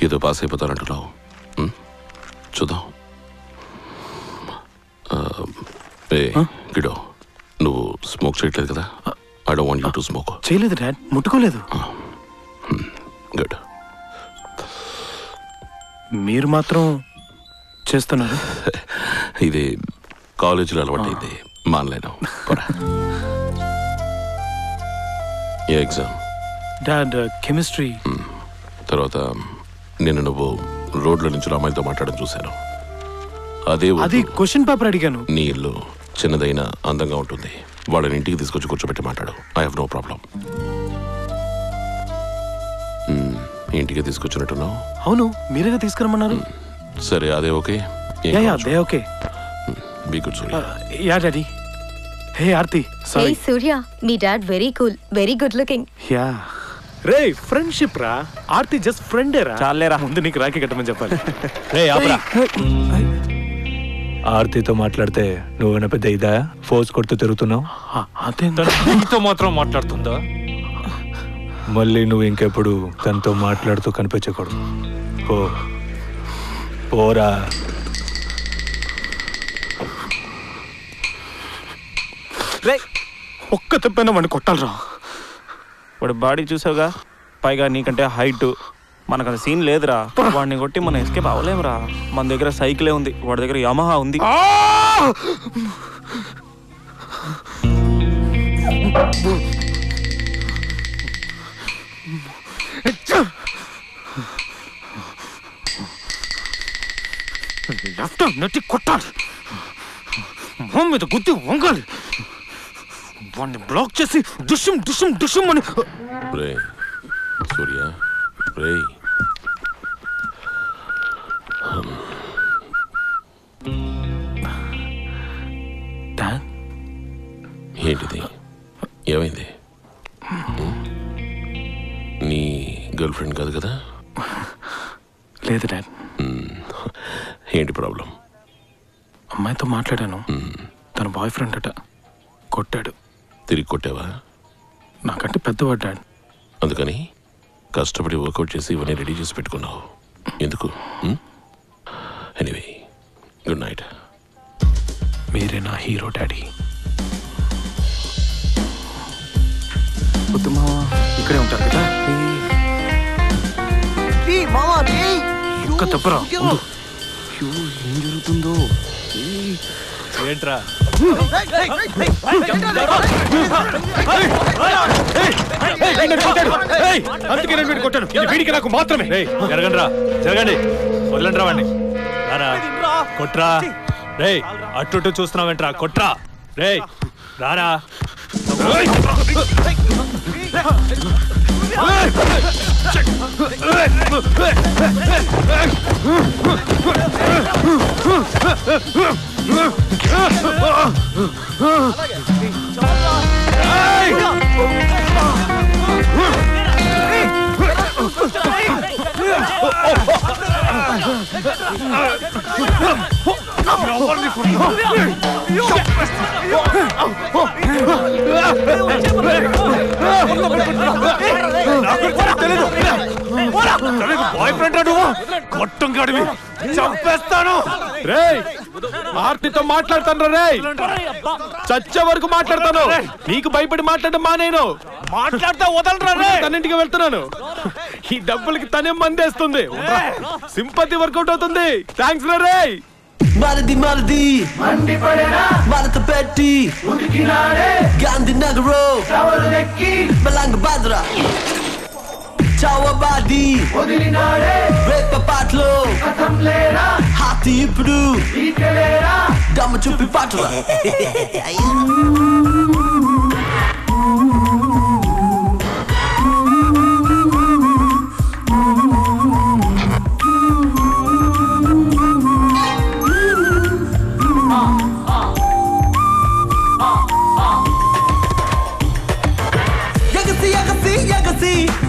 ఏదో పాస్ అయిపోతానంటున్నావు. చూద్దాం. గిడో, నువ్వు స్మోక్ చేయట్లేదు కదా? I don't want you to smoke. చేయలేదు డాడ్, ముట్టుకోలేదు. గుడ్. మీరు మాత్రం చేస్తున్నారు. ఇది కాలేజీలో అలవాటైంది, మానలేను. ఏ ఎగ్జామ్? Dad chemistry. తర్వాత నేను నువ్వు రోడ్ల నుంచి అమ్మాయితో మాట్లాడడం చూశాను. అది క్వశ్చన్ పేపర్ అడిగాను. నీ ఇల్లు చిన్నదైనా అందంగా ఉంటుంది. వాళ్ళని ఇంటికి తీసుకొచ్చి కూర్చోబెట్టి మాట్లాడు. I have no problem. ఇంటికి తీసుకొచ్చినట్టున్నావు. అవును, మీరేగా తీసుకురమ్మన్నారు. సరే, అదే ఓకే. అదే okay. Be good Surya. Yeah daddy. Hey Aarti. Sorry Surya, మీ dad very cool, very good looking. Yeah రే, ఫ్రెండ్షిప్ రా. ఆర్తి జస్ట్ ఫ్రెండే రా. చాలేరా, ముందు నీకు రాఖీ కట్టమని చెప్పాలి. రే ఆపరా. ఆర్తితో మాట్లాడితే నువ్వేనా పెద్ద ఇదా ఫోర్స్ కొడుతూ తిరుగుతున్నావు? అదేంతో మాత్రం మాట్లాడుతుందా? మళ్ళీ నువ్వు ఇంకెప్పుడు తనతో మాట్లాడుతూ కనిపించకూడదు. పోరా. రే, ఒక్క తెప్పైనా వాడిని కొట్టాలరా. వాడు బాడీ చూసావుగా, పైగా నీకంటే హైట్. మనకు అది సీన్ లేదురా. వాడిని కొట్టి మనం ఎస్కేప్ అవ్వలేమురా. మన దగ్గర సైకిలే ఉంది, వాడి దగ్గర యమహా ఉంది. లెఫ్ట్ నెట్టి కొట్టాలి, మొహం మీద గుద్ది వంగాలి, వాడిని బ్లాక్ చేసి డుషుం డుషుం డుషుం అని. సూర్య, ఏంటిది? ఏమైంది? నీ గర్ల్ ఫ్రెండ్ కాదు కదా? లేదు డాడ్. ఏంటి ప్రాబ్లం? అమ్మాయితో మాట్లాడాను, తన బాయ్ ఫ్రెండ్ అట, కొట్టాడు. తిరిగి కొట్టావా? నాకంటే పెద్దవాడు డాడ్. అందుకని కష్టపడి వర్కౌట్ చేసి ఇవన్నీ రెడీ చేసి పెట్టుకున్నావు. ఎందుకు? Anyway, good night. మీరే నా హీరో డాడీ. పొద్దుమా ఇక్కడే ఉంటారు కదా? ఒక్క తప్పరా. ఏం జరుగుతుందో ఏంట్రా? అందుకే నేను కొట్టాను. ఇది వీడికి నాకు మాత్రమే. జరగండి, జరగండి, వదలండి వాడిని. రారా, కొట్రా. రే, అటు చూస్తున్నావేంట్రా? కొట్రా. రే, రారా. బాయ్ ఫ్రెండ్ నువ్వు కొట్టం గడివి చంపేస్తాను. రే, ఆర్తితో మాట్లాడతాను రే, చచ్చే వరకు మాట్లాడతాను. నీకు భయపడి మాట్లాడడం మానేను. మాట్లాడితే వదలరా రే. తన్నింటికి వెళ్తున్నాను. ఈ డబ్బులకి తనే మందేస్తుంది. సింపతి వర్కౌట్ అవుతుంది. థ్యాంక్స్ రే. మరది మనత పెట్టి గాంధీ నగరు బలంగ భద్ర చావబాది రేప పాటలు హాతి ఇప్పుడు దమ్మ చూపి పాటలు.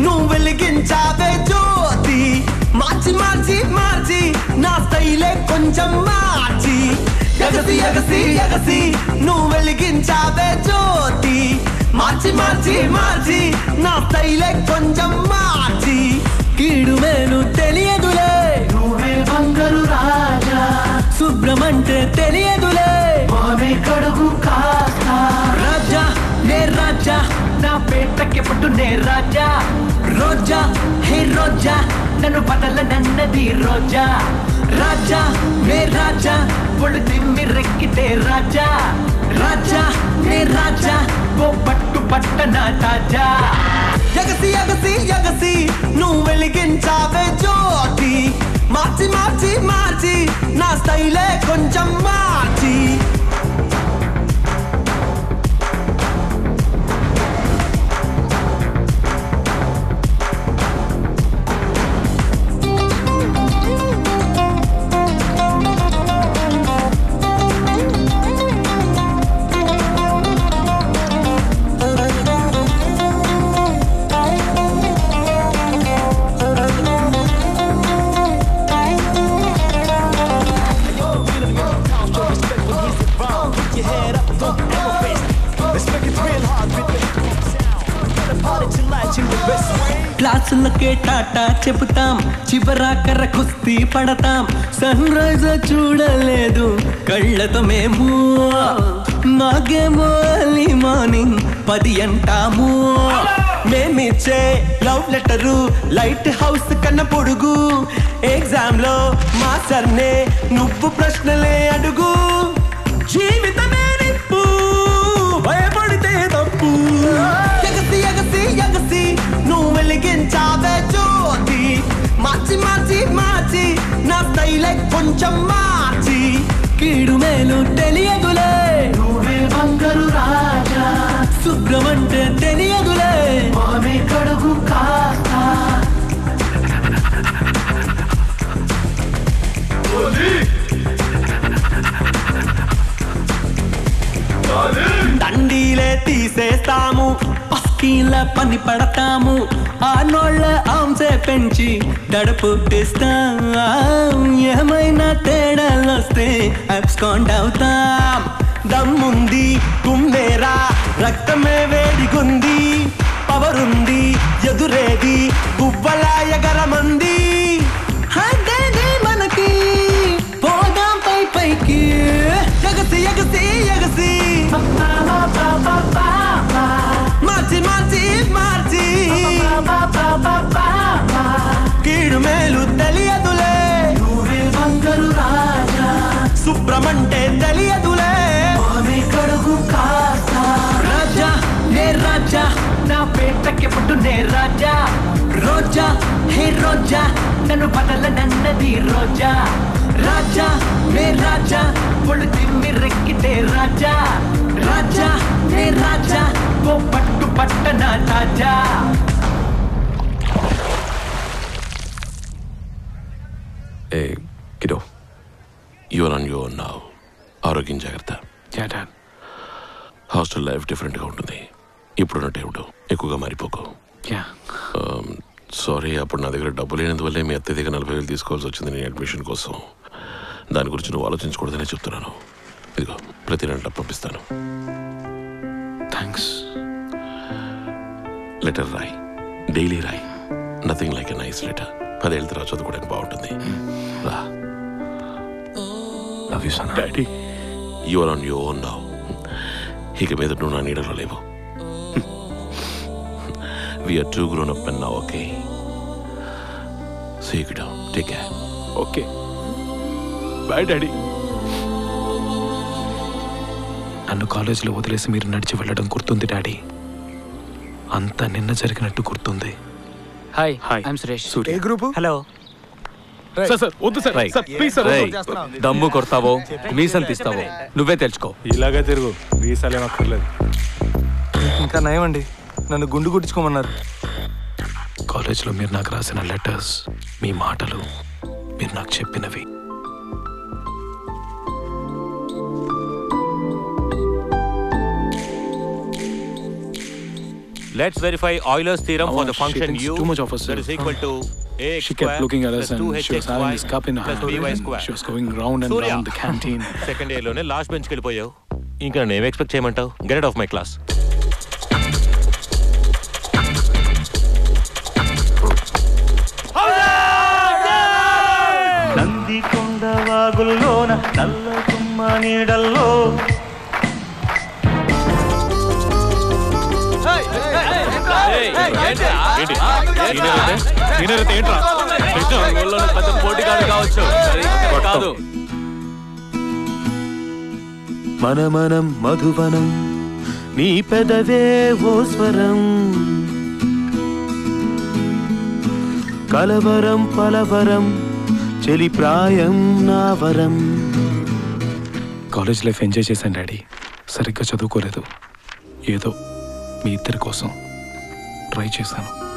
నువ్వు వెలిగించావే జ్యోతి, మార్చి మార్చి మార్చి నా స్టైలే కొంచెం మార్చి. ఎగసి ఎగసి ఎగసి నువ్వు వెలిగించావే జ్యోతి, మార్చి మార్చి మార్చి నా స్టైలే కొంచెం మార్చి. కీడు మేలు శుభ్రమంటే తెలియదులే మామే కడుగు కాస్తా రాజా నే రాజా నా పేటకి పుట్టు నే రాజా రోజా హే రోజా నన్ను బదలనన్నది రోజా రాజా నే రాజా ఒళ్ళు తిమ్మి రెక్కితే రాజా రాజా నే రాజా ఓ పట్టు పట్టన తాజా ఎగసి ఎగసి ఎగసి నువ్వు వెలిగించావే జ్యోతి మార్చి మార్చి మార్చి నా స్టైలే కొంచెం మార్చి క్లాసులకే టాటా చెబుతాం చివరాకర కుస్తీ పడతాం సన్ రైజ్ చూడలేదు కళ్ళతో మేము మాగేమో ఎర్లీ మార్నింగ్ 10 అంటాము మేమిచ్చే లవ్ లెటరు లైట్ హౌస్ కన్న పొడుగు ఎగ్జామ్ లో మాస్టర్నే నువ్వు ప్రశ్నలే అడుగు జీవితమే నిప్పు భయపడితే తప్పు ఎగసి ఎగసి ఎగసి నువ్వు వెలిగించావే జ్యోతి మార్చి మార్చి మార్చి నా స్టైలే కొంచెం మార్చి కీడు మేలు తెలియదులే నువ్వే బంగారు రాజా శుభ్రమంటే తెలియదులే మామే కడుగు కాస్తా దండీలే తీసేస్తాము పస్కీల పని పడతాము ఆ నోళ్ళ ఆంసే పెంచి దడపుట్టిస్తాం ఏమైనా తేడాలొస్తే అబ్స్కాండ్ అవుతాం దమ్ముంది కుందేరా రక్తమే వేడిగుంది పవరుంది ఎదురేది గువ్వలా ఎగరమంది అదేది మనకి పోదాం పై పైకి ఎగసి ఎగసి ఎగసి మార్చి మార్చి మార్చి కీడు మేలు తెలియదులే నువ్వే బంగారు రాజా శుభ్రమంటే తెలియదులే మామే కడుగు కాస్తా రాజా నే రాజా నా పేటకి పుట్టు నే రాజా రోజా హే రోజా నన్ను బదలనన్నది రోజా రాజా నే రాజా ఒళ్ళు తిమ్మి రెక్కితే రాజా రాజా నే రాజా ఓ పట్టు పట్టన తాజా Hey, kiddo. You are on your own now. ఆరోగ్యం జాగ్రత్త. హాస్టల్ లైఫ్ డిఫరెంట్గా ఉంటుంది. ఇప్పుడున్నట్టు ఏమిటో ఎక్కువగా మారిపోకు. సారీ, అప్పుడు నా దగ్గర డబ్బు లేనందువల్లే మీ అత్తయ్య దగ్గర 40,000 తీసుకోవాల్సి వచ్చింది నేను అడ్మిషన్ కోసం. దాని గురించి నువ్వు ఆలోచించకూడదనే చెప్తున్నాను. ఇదిగో ప్రతి నెల పంపిస్తాను. థ్యాంక్స్. లెటర్ రాయి, డైలీ రాయి. Nothing like a nice letter. 10 ఏళ్ళ తర్వాత చదువుకోవడానికి బాగుంటుంది. రా. Love you son. Daddy, you are on your own now. ఇక మీద నువ్వు నా నీడలో లేవు. We are too grown up and now, okay? So you go down. Take care. Okay bye daddy. నన్ను కాలేజీలో వదిలేసి మీరు నడిచి వెళ్ళడం గుర్తుంది డాడీ. అంతా నిన్న జరిగినట్టు గుర్తుంది. Hi hi. I'm Suresh. Surya. A group? Hello. Sir sir వద్దు సార్. Sir please sir. దమ్ము కొడతావో మీసం తీస్తావో నువ్వే తెలుసుకో. ఇలాగే తిరుగు, వీసాలేం అక్కర్లేదు. ఇంకా నయమండి, నన్ను గుండు కుట్టించుకోమన్నారు. కాలేజ్లో మీరు నాకు రాసిన లెటర్స్, మీ మాటలు, మీరు నాకు చెప్పినవి Let's verify Euler's theorem for the she function thinks u too much of us, that is sir. equal to ax She kept looking at us plus and she was having this cup in her hand. by square. She was going round and Surya. round the canteen. Second year లోనే last బెంచ్కి వెళ్ళిపోయావు. ఇంకా నేను expect చేయమంటావు? Get out of my class. Nandikonda వాగుల్లోన నల్ల తుమ్మ నీడల్లో పోటీగాడు కావచ్చు కాదు. మనమనం మధువనం నీ పెదవే ఓ స్వరం కలవరం పలవరం చెలి ప్రాయం నా వరం. కాలేజ్ లైఫ్ ఎంజాయ్ చేశాను డాడీ. సరిగ్గా చదువుకోలేదు. ఏదో మీ ఇద్దరి కోసం ట్రై చేశాను.